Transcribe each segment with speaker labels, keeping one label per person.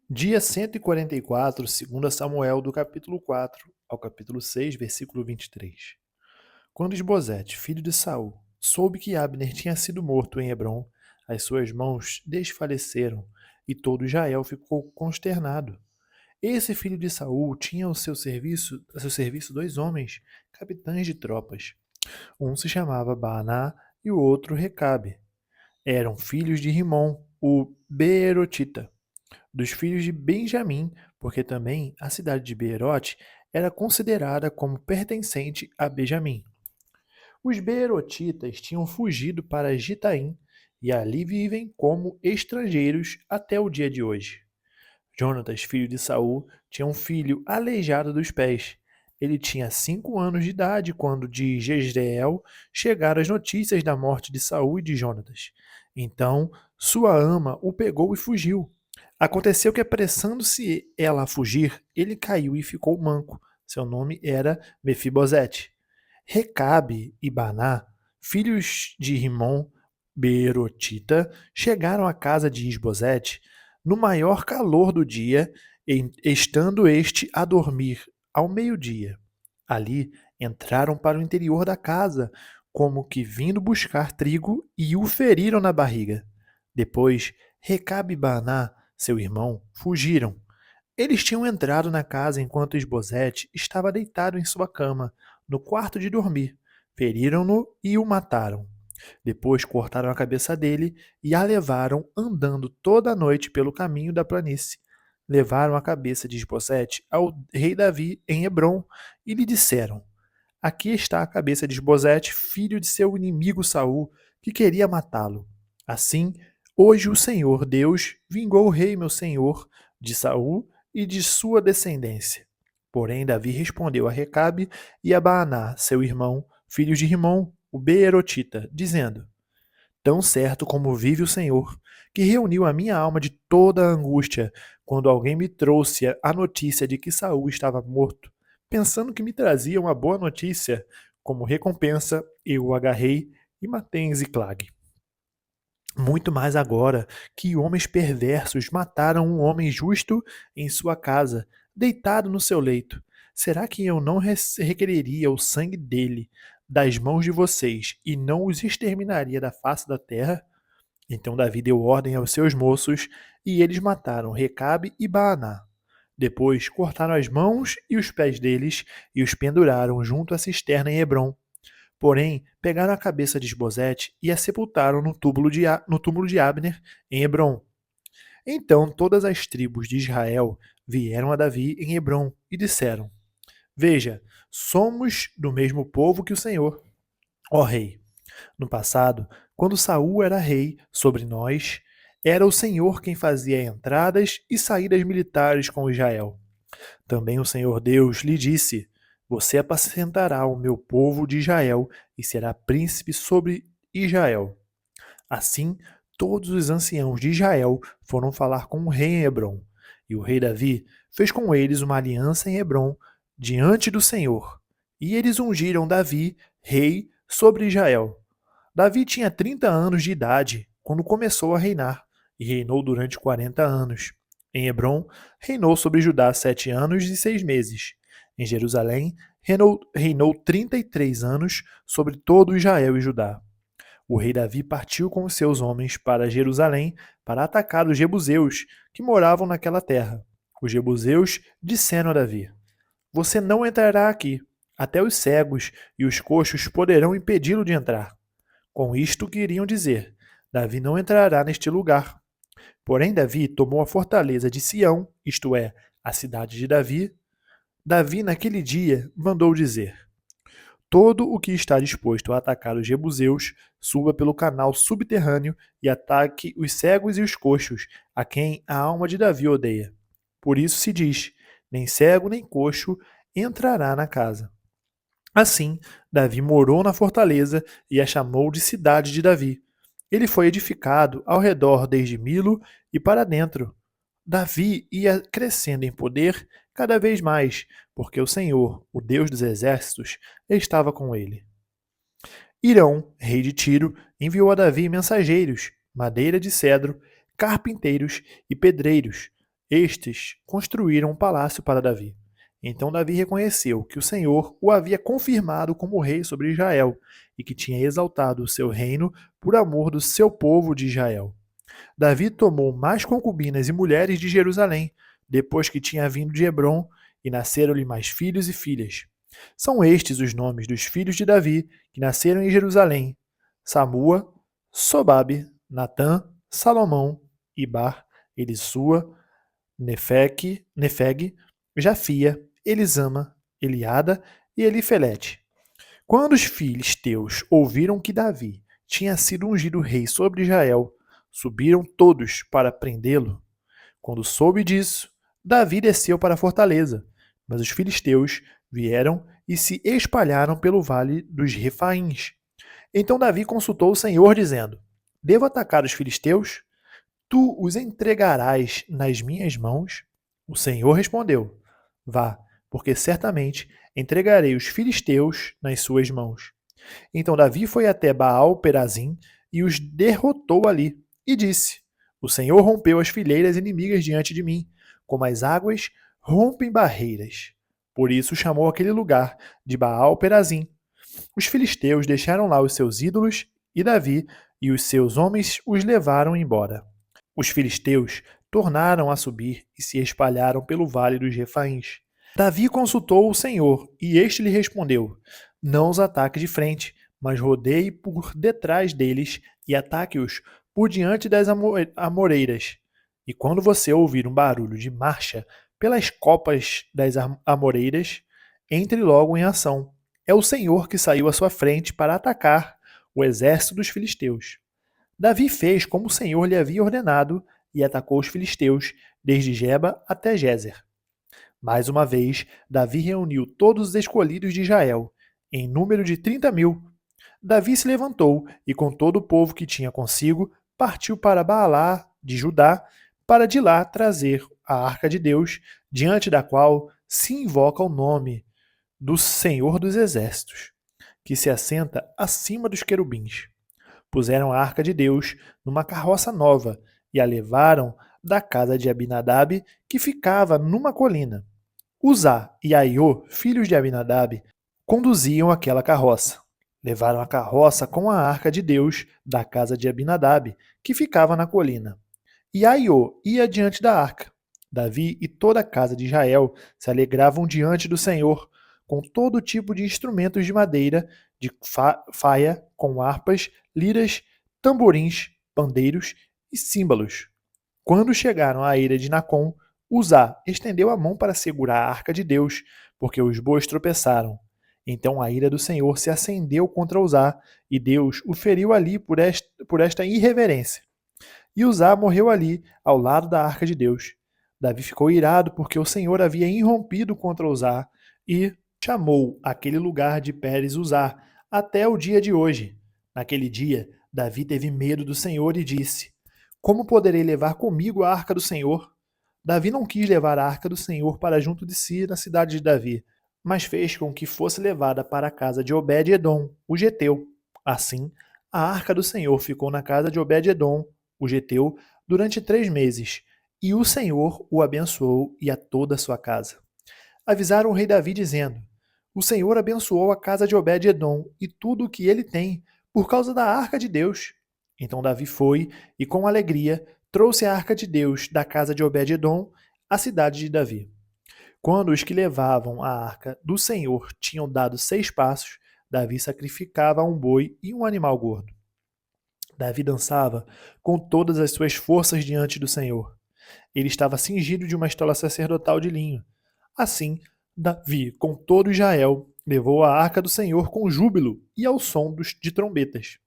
Speaker 1: Dia 144, segundo Samuel, do capítulo 4 ao capítulo 6, versículo 23. Quando Esbozete, filho de Saul, soube que Abner tinha sido morto em Hebrom, as suas mãos desfaleceram e todo Israel ficou consternado. Esse filho de Saul tinha a seu serviço dois homens, capitães de tropas. Um se chamava Baaná e o outro Recabe. Eram filhos de Rimom, o Beerotita, dos filhos de Benjamim, porque também a cidade de Beerote era considerada como pertencente a Benjamim. Os Beerotitas tinham fugido para Gitaim e ali vivem como estrangeiros até o dia de hoje. Jonatas, filho de Saul, tinha um filho aleijado dos pés. Ele tinha 5 anos de idade quando de Jezreel chegaram as notícias da morte de Saul e de Jonatas. Então sua ama o pegou e fugiu. Aconteceu que, apressando-se ela a fugir, ele caiu e ficou manco. Seu nome era Mefibosete. Recabe e Baná, filhos de Rimom, Beerotita, chegaram à casa de Isbosete no maior calor do dia, estando este a dormir ao meio-dia. Ali entraram para o interior da casa, como que vindo buscar trigo, e o feriram na barriga. Depois, Recabe e Baná, seu irmão, fugiram. Eles tinham entrado na casa enquanto Esbozete estava deitado em sua cama, no quarto de dormir. Feriram-no e o mataram. Depois cortaram a cabeça dele e a levaram andando toda a noite pelo caminho da planície. Levaram a cabeça de Esbozete ao rei Davi em Hebrom e lhe disseram: Aqui está a cabeça de Esbozete, filho de seu inimigo Saul, que queria matá-lo. Assim, hoje o Senhor Deus vingou o rei meu senhor de Saul e de sua descendência. Porém, Davi respondeu a Recabe e a Baaná, seu irmão, filhos de Rimom, o Beerotita, dizendo: Tão certo como vive o Senhor, que reuniu a minha alma de toda a angústia, quando alguém me trouxe a notícia de que Saul estava morto, pensando que me trazia uma boa notícia, como recompensa, eu o agarrei e matei em Ziclag. Muito mais agora que homens perversos mataram um homem justo em sua casa, deitado no seu leito. Será que eu não requereria o sangue dele das mãos de vocês e não os exterminaria da face da terra? Então Davi deu ordem aos seus moços e eles mataram Recabe e Baaná. Depois cortaram as mãos e os pés deles e os penduraram junto à cisterna em Hebrom. Porém, pegaram a cabeça de Esbozete e a sepultaram no túmulo de Abner, em Hebrom. Então todas as tribos de Israel vieram a Davi em Hebrom e disseram: Veja, somos do mesmo povo que o Senhor, ó rei. No passado, quando Saul era rei sobre nós, era o Senhor quem fazia entradas e saídas militares com Israel. Também o Senhor Deus lhe disse: Você apacentará o meu povo de Israel e será príncipe sobre Israel. Assim, todos os anciãos de Israel foram falar com o rei em Hebrom. E o rei Davi fez com eles uma aliança em Hebrom diante do Senhor. E eles ungiram Davi rei sobre Israel. Davi tinha 30 anos de idade quando começou a reinar, e reinou durante 40 anos. Em Hebrom, reinou sobre Judá 7 anos e 6 meses. Em Jerusalém, reinou 33 anos sobre todo Israel e Judá. O rei Davi partiu com os seus homens para Jerusalém para atacar os jebuseus que moravam naquela terra. Os jebuseus disseram a Davi: Você não entrará aqui. Até os cegos e os coxos poderão impedi-lo de entrar. Com isto queriam dizer: Davi não entrará neste lugar. Porém, Davi tomou a fortaleza de Sião, isto é, a cidade de Davi. Davi, naquele dia, mandou dizer: Todo o que está disposto a atacar os jebuseus, suba pelo canal subterrâneo e ataque os cegos e os coxos, a quem a alma de Davi odeia. Por isso se diz: nem cego nem coxo entrará na casa. Assim, Davi morou na fortaleza e a chamou de cidade de Davi. Ele foi edificado ao redor desde Milo e para dentro. Davi ia crescendo em poder cada vez mais, porque o Senhor, o Deus dos exércitos, estava com ele. Irão, rei de Tiro, enviou a Davi mensageiros, madeira de cedro, carpinteiros e pedreiros. Estes construíram um palácio para Davi. Então Davi reconheceu que o Senhor o havia confirmado como rei sobre Israel e que tinha exaltado o seu reino por amor do seu povo de Israel. Davi tomou mais concubinas e mulheres de Jerusalém, depois que tinha vindo de Hebrom, e nasceram-lhe mais filhos e filhas. São estes os nomes dos filhos de Davi, que nasceram em Jerusalém: Samua, Sobabe, Natã, Salomão, Ibar, Elisua, Nefeg, Jafia, Elisama, Eliada e Elifelete. Quando os filisteus ouviram que Davi tinha sido ungido rei sobre Israel, subiram todos para prendê-lo. Quando soube disso, Davi desceu para a fortaleza, mas os filisteus vieram e se espalharam pelo vale dos Refaíns. Então Davi consultou o Senhor, dizendo: Devo atacar os filisteus? Tu os entregarás nas minhas mãos? O Senhor respondeu: Vá, porque certamente entregarei os filisteus nas suas mãos. Então Davi foi até Baal-Perazim e os derrotou ali, e disse: O Senhor rompeu as fileiras inimigas diante de mim, como as águas rompem barreiras. Por isso chamou aquele lugar de Baal-Perazim. Os filisteus deixaram lá os seus ídolos, e Davi e os seus homens os levaram embora. Os filisteus tornaram a subir e se espalharam pelo vale dos Refaíns. Davi consultou o Senhor, e este lhe respondeu: Não os ataque de frente, mas rodeie por detrás deles e ataque-os por diante das amoreiras. E quando você ouvir um barulho de marcha pelas copas das amoreiras, entre logo em ação. É o Senhor que saiu à sua frente para atacar o exército dos filisteus. Davi fez como o Senhor lhe havia ordenado e atacou os filisteus, desde Geba até Gézer. Mais uma vez, Davi reuniu todos os escolhidos de Israel, em número de 30.000. Davi se levantou e, com todo o povo que tinha consigo, partiu para Baalá de Judá, para de lá trazer a arca de Deus, diante da qual se invoca o nome do Senhor dos Exércitos, que se assenta acima dos querubins. Puseram a arca de Deus numa carroça nova e a levaram da casa de Abinadab, que ficava numa colina. Uzá e Aiô, filhos de Abinadab, conduziam aquela carroça. Levaram a carroça com a arca de Deus da casa de Abinadab, que ficava na colina. E Aiô ia diante da arca. Davi e toda a casa de Israel se alegravam diante do Senhor, com todo tipo de instrumentos de madeira, de faia, com harpas, liras, tamborins, pandeiros e símbolos. Quando chegaram à eira de Nacon, Uzá estendeu a mão para segurar a arca de Deus, porque os bois tropeçaram. Então a ira do Senhor se acendeu contra Uzá, e Deus o feriu ali por esta irreverência. E Uzá morreu ali, ao lado da arca de Deus. Davi ficou irado porque o Senhor havia irrompido contra Uzá e chamou aquele lugar de Pérez Uzá até o dia de hoje. Naquele dia, Davi teve medo do Senhor e disse: Como poderei levar comigo a arca do Senhor? Davi não quis levar a arca do Senhor para junto de si na cidade de Davi, mas fez com que fosse levada para a casa de Obed-edom, o geteu. Assim, a arca do Senhor ficou na casa de Obed-edom, o geteu, durante 3 meses, e o Senhor o abençoou e a toda a sua casa. Avisaram o rei Davi dizendo: O Senhor abençoou a casa de Obed-edom e tudo o que ele tem, por causa da arca de Deus. Então Davi foi e, com alegria, trouxe a arca de Deus da casa de Obed-edom à cidade de Davi. Quando os que levavam a arca do Senhor tinham dado 6 passos, Davi sacrificava um boi e um animal gordo. Davi dançava com todas as suas forças diante do Senhor. Ele estava cingido de uma estola sacerdotal de linho. Assim, Davi, com todo Israel, levou a arca do Senhor com júbilo e ao som de trombetas.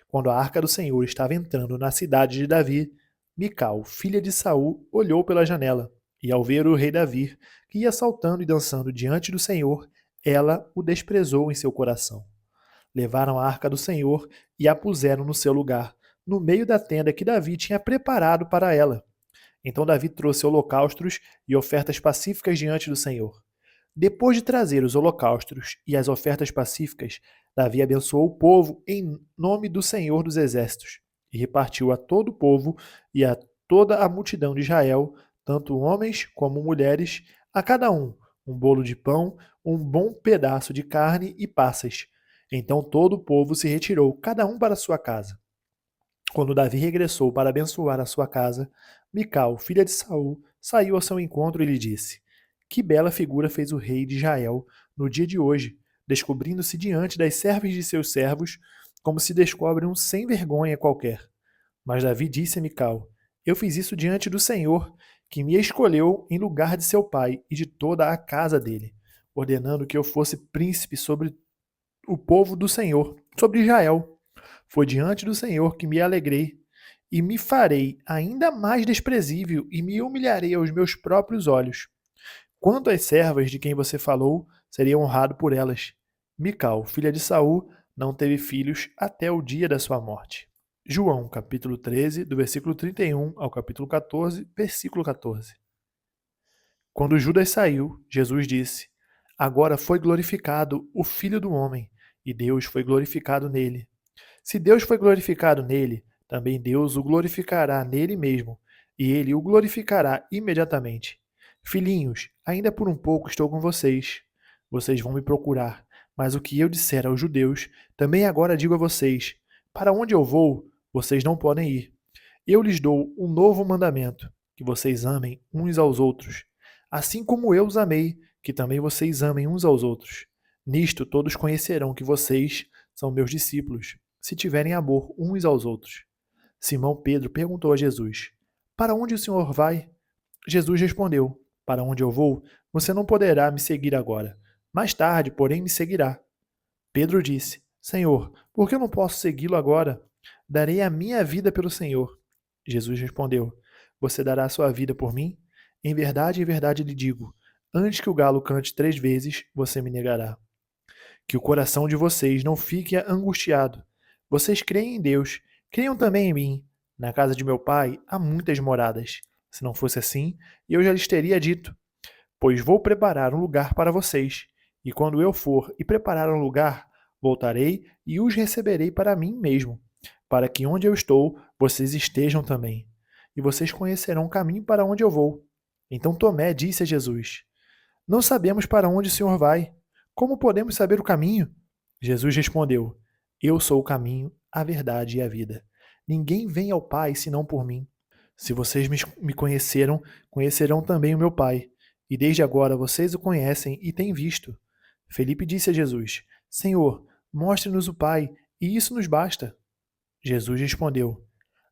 Speaker 1: Quando a arca do Senhor estava entrando na cidade de Davi, Mical, filha de Saul, olhou pela janela, e ao ver o rei Davi, que ia saltando e dançando diante do Senhor, ela o desprezou em seu coração. Levaram a arca do Senhor e a puseram no seu lugar, no meio da tenda que Davi tinha preparado para ela. Então Davi trouxe holocaustos e ofertas pacíficas diante do Senhor. Depois de trazer os holocaustos e as ofertas pacíficas, Davi abençoou o povo em nome do Senhor dos Exércitos, e repartiu a todo o povo e a toda a multidão de Israel, tanto homens como mulheres, a cada um bolo de pão, um bom pedaço de carne e passas. Então todo o povo se retirou, cada um para sua casa. Quando Davi regressou para abençoar a sua casa, Mical, filha de Saul, saiu ao seu encontro e lhe disse: Que bela figura fez o rei de Israel no dia de hoje, descobrindo-se diante das servas de seus servos, como se descobre um sem vergonha qualquer. Mas Davi disse a Mical: Eu fiz isso diante do Senhor, que me escolheu em lugar de seu pai e de toda a casa dele, ordenando que eu fosse príncipe sobre o povo do Senhor, sobre Israel. Foi diante do Senhor que me alegrei e me farei ainda mais desprezível e me humilharei aos meus próprios olhos. Quanto às servas de quem você falou, seria honrado por elas. Mical, filha de Saul, não teve filhos até o dia da sua morte. João, capítulo 13, do versículo 31 ao capítulo 14, versículo 14. Quando Judas saiu, Jesus disse: Agora foi glorificado o Filho do Homem, e Deus foi glorificado nele. Se Deus foi glorificado nele, também Deus o glorificará nele mesmo, e ele o glorificará imediatamente. Filhinhos, ainda por um pouco estou com vocês. Vocês vão me procurar, mas o que eu disser aos judeus, também agora digo a vocês: para onde eu vou, vocês não podem ir. Eu lhes dou um novo mandamento, que vocês amem uns aos outros, assim como eu os amei, que também vocês amem uns aos outros. Nisto todos conhecerão que vocês são meus discípulos, se tiverem amor uns aos outros. Simão Pedro perguntou a Jesus: Para onde o Senhor vai? Jesus respondeu: Para onde eu vou, você não poderá me seguir agora. Mais tarde, porém, me seguirá. Pedro disse: Senhor, por que eu não posso segui-lo agora? Darei a minha vida pelo Senhor. Jesus respondeu: Você dará a sua vida por mim? Em verdade lhe digo: antes que o galo cante 3 vezes, você me negará. Que o coração de vocês não fique angustiado. Vocês creem em Deus, creiam também em mim. Na casa de meu pai há muitas moradas. Se não fosse assim, eu já lhes teria dito: Pois vou preparar um lugar para vocês. E quando eu for e preparar um lugar, voltarei e os receberei para mim mesmo, para que onde eu estou, vocês estejam também. E vocês conhecerão o caminho para onde eu vou. Então Tomé disse a Jesus: Não sabemos para onde o Senhor vai. Como podemos saber o caminho? Jesus respondeu: Eu sou o caminho, a verdade e a vida. Ninguém vem ao Pai senão por mim. Se vocês me conheceram, conhecerão também o meu Pai. E desde agora vocês o conhecem e têm visto. Felipe disse a Jesus: Senhor, mostre-nos o Pai, e isso nos basta. Jesus respondeu: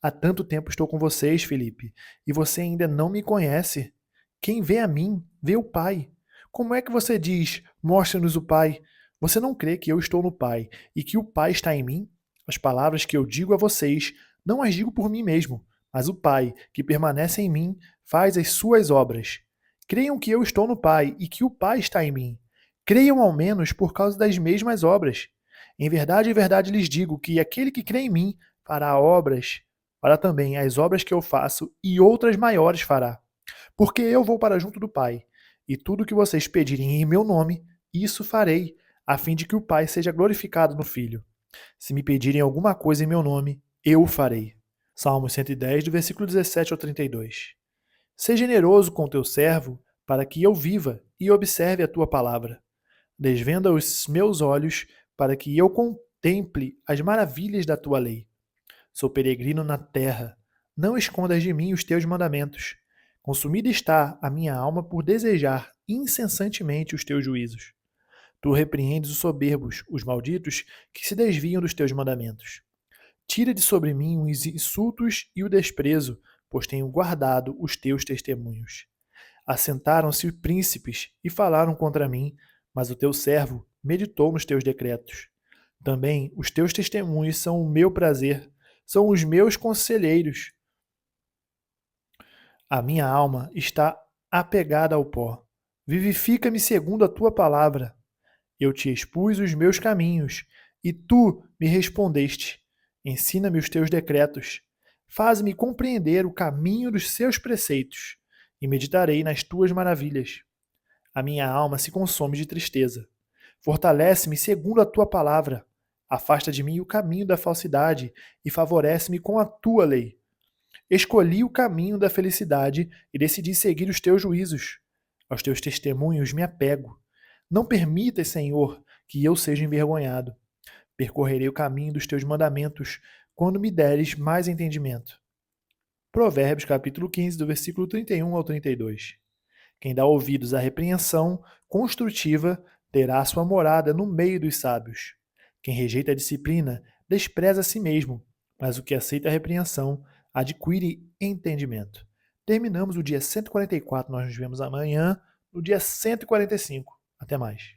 Speaker 1: Há tanto tempo estou com vocês, Felipe, e você ainda não me conhece. Quem vê a mim, vê o Pai. Como é que você diz: Mostre-nos o Pai? Você não crê que eu estou no Pai e que o Pai está em mim? As palavras que eu digo a vocês, não as digo por mim mesmo, mas o Pai, que permanece em mim, faz as suas obras. Creiam que eu estou no Pai e que o Pai está em mim. Creiam ao menos por causa das mesmas obras. Em verdade lhes digo que aquele que crê em mim fará obras, fará também as obras que eu faço e outras maiores fará. Porque eu vou para junto do Pai, e tudo o que vocês pedirem em meu nome, isso farei, a fim de que o Pai seja glorificado no Filho. Se me pedirem alguma coisa em meu nome, eu o farei. Salmos 110, do versículo 17 ao 32. Seja generoso com teu servo, para que eu viva e observe a tua palavra. Desvenda os meus olhos, para que eu contemple as maravilhas da tua lei. Sou peregrino na terra. Não escondas de mim os teus mandamentos. Consumida está a minha alma por desejar incessantemente os teus juízos. Tu repreendes os soberbos, os malditos, que se desviam dos teus mandamentos. Tira de sobre mim os insultos e o desprezo, pois tenho guardado os teus testemunhos. Assentaram-se príncipes e falaram contra mim, mas o teu servo meditou nos teus decretos. Também os teus testemunhos são o meu prazer, são os meus conselheiros. A minha alma está apegada ao pó. Vivifica-me segundo a tua palavra. Eu te expus os meus caminhos, e tu me respondeste. Ensina-me os teus decretos. Faz-me compreender o caminho dos seus preceitos, e meditarei nas tuas maravilhas. A minha alma se consome de tristeza. Fortalece-me segundo a tua palavra. Afasta de mim o caminho da falsidade e favorece-me com a tua lei. Escolhi o caminho da felicidade e decidi seguir os teus juízos. Aos teus testemunhos me apego. Não permitas, Senhor, que eu seja envergonhado. Percorrerei o caminho dos teus mandamentos quando me deres mais entendimento. Provérbios capítulo 15, do versículo 31 ao 32. Quem dá ouvidos à repreensão construtiva terá sua morada no meio dos sábios. Quem rejeita a disciplina despreza a si mesmo, mas o que aceita a repreensão adquire entendimento. Terminamos o dia 144, nós nos vemos amanhã no dia 145. Até mais.